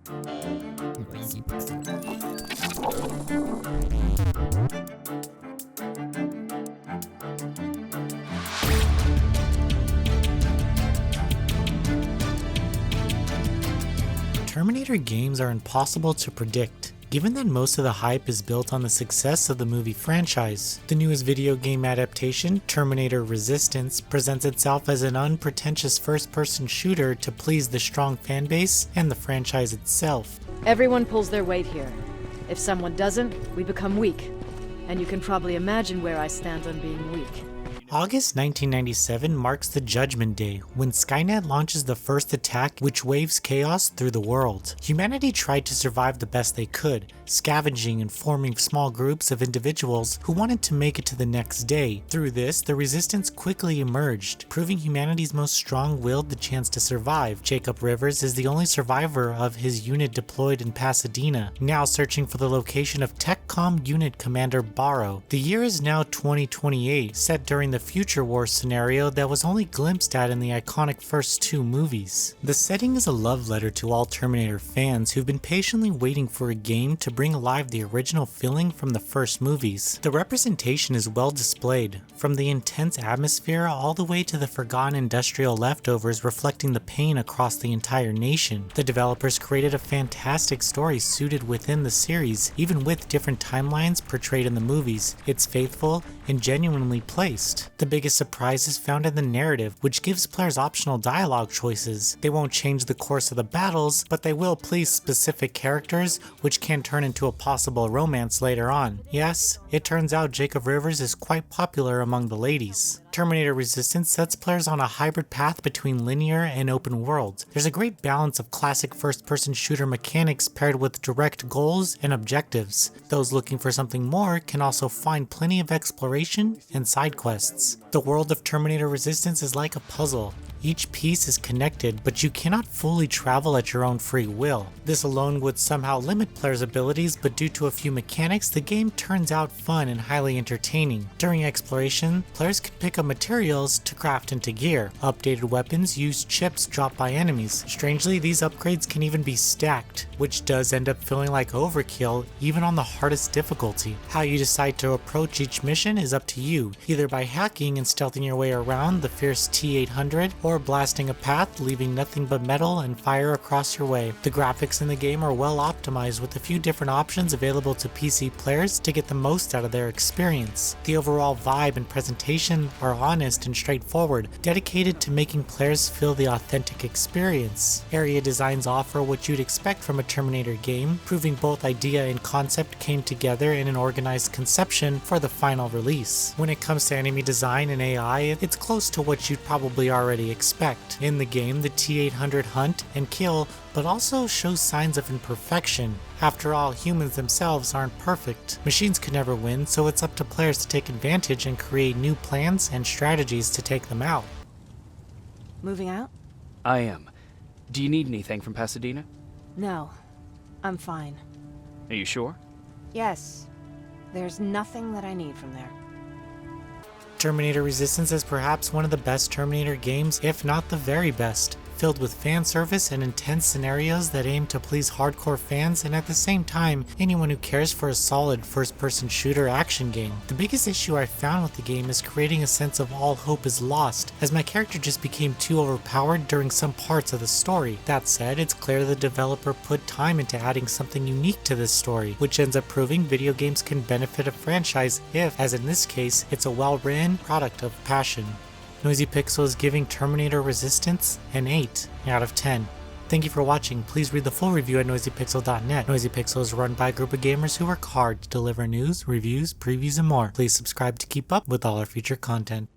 Noisy Pixel. Terminator games are impossible to predict, given that most of the hype is built on the success of the movie franchise. The newest video game adaptation, Terminator Resistance, presents itself as an unpretentious first-person shooter to please the strong fanbase and the franchise itself. Everyone pulls their weight here. If someone doesn't, we become weak. And you can probably imagine where I stand on being weak. August 1997 marks the Judgment Day, when Skynet launches the first attack which waves chaos through the world. Humanity tried to survive the best they could, scavenging and forming small groups of individuals who wanted to make it to the next day. Through this, the Resistance quickly emerged, proving humanity's most strong-willed the chance to survive. Jacob Rivers is the only survivor of his unit deployed in Pasadena, now searching for the location of TechCom Unit Commander Barrow. The year is now 2028, set during the future war scenario that was only glimpsed at in the iconic first two movies. The setting is a love letter to all Terminator fans who've been patiently waiting for a game to bring alive the original feeling from the first movies. The representation is well displayed, from the intense atmosphere all the way to the forgotten industrial leftovers reflecting the pain across the entire nation. The developers created a fantastic story suited within the series, even with different timelines portrayed in the movies. It's faithful and genuinely placed. The biggest surprise is found in the narrative, which gives players optional dialogue choices. They won't change the course of the battles, but they will please specific characters, which can turn into a possible romance later on. Yes, it turns out Jacob Rivers is quite popular among the ladies. Terminator Resistance sets players on a hybrid path between linear and open world. There's a great balance of classic first-person shooter mechanics paired with direct goals and objectives. Those looking for something more can also find plenty of exploration and side quests. The world of Terminator Resistance is like a puzzle. Each piece is connected, but you cannot fully travel at your own free will. This alone would somehow limit players' abilities, but due to a few mechanics, the game turns out fun and highly entertaining. During exploration, players can pick up materials to craft into gear. Updated weapons use chips dropped by enemies. Strangely, these upgrades can even be stacked, which does end up feeling like overkill even on the hardest difficulty. How you decide to approach each mission is up to you, either by hacking and stealthing your way around the fierce T-800, or blasting a path leaving nothing but metal and fire across your way. The graphics in the game are well optimized with a few different options available to PC players to get the most out of their experience. The overall vibe and presentation are honest and straightforward, dedicated to making players feel the authentic experience. Area designs offer what you'd expect from a Terminator game, proving both idea and concept came together in an organized conception for the final release. When it comes to enemy design and AI, it's close to what you'd probably already expect. In the game, the T-800 hunt and kill, but also shows signs of imperfection. After all, humans themselves aren't perfect. Machines can never win, so it's up to players to take advantage and create new plans and strategies to take them out. Moving out? I am. Do you need anything from Pasadena? No. I'm fine. Are you sure? Yes. There's nothing that I need from there. Terminator Resistance is perhaps one of the best Terminator games, if not the very best, filled with fan service and intense scenarios that aim to please hardcore fans and at the same time anyone who cares for a solid first-person shooter action game. The biggest issue I found with the game is creating a sense of all hope is lost, as my character just became too overpowered during some parts of the story. That said, it's clear the developer put time into adding something unique to this story, which ends up proving video games can benefit a franchise if, as in this case, it's a well-written product of passion. Noisy Pixel is giving Terminator Resistance an 8 out of 10. Thank you for watching. Please read the full review at noisypixel.net. Noisy Pixel is run by a group of gamers who work hard to deliver news, reviews, previews, and more. Please subscribe to keep up with all our future content.